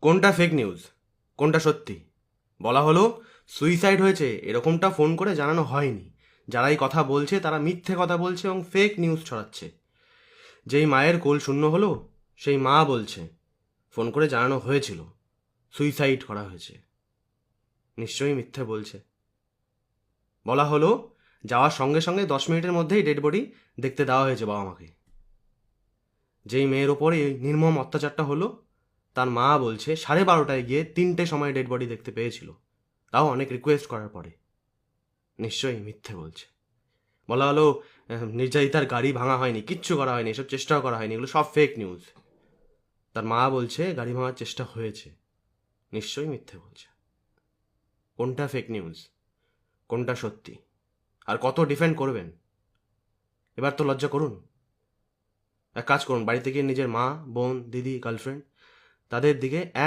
কোনটা fake news, কোনটা সত্যি? বলা হলো সুইসাইড হয়েছে, এরকমটা ফোন করে জানানো হয়নি। যারা এই কথা বলছে তারা মিথ্যে কথা বলছে এবং ফেক নিউজ ছড়াচ্ছে। যেই মায়ের কোল শূন্য হলো সেই মা বলছে ফোন করে জানানো হয়েছিল, সুইসাইড করা হয়েছে। নিশ্চয়ই মিথ্যে বলছে। বলা হলো যাওয়ার সঙ্গে সঙ্গে 10 মিনিটের মধ্যেই ডেড বডি দেখতে দেওয়া হয়েছে বাবা মাকে। যেই মেয়ের ওপরে এই নির্মম অত্যাচারটা হলো তার মা বলছে 12:30টায় গিয়ে 3টে সময় ডেড বডি দেখতে পেয়েছিল, তাও অনেক রিকোয়েস্ট করার পরে। নিশ্চয়ই মিথ্যে বলছে। বলা হলো নির্যাতিতার গাড়ি ভাঙা হয়নি, কিচ্ছু করা হয়নি, এসব চেষ্টাও করা হয়নি, এগুলো সব ফেক নিউজ। তার মা বলছে গাড়ি ভাঙার চেষ্টা হয়েছে। নিশ্চয়ই মিথ্যে বলছে। কোনটা ফেক নিউজ, কোনটা সত্যি, আর কত ডিফেন্ড করবেন? এবার তো লজ্জা করুন। এক কাজ করুন, বাড়িতে গিয়ে নিজের মা, বোন, দিদি, গার্লফ্রেন্ড তাদের দিকে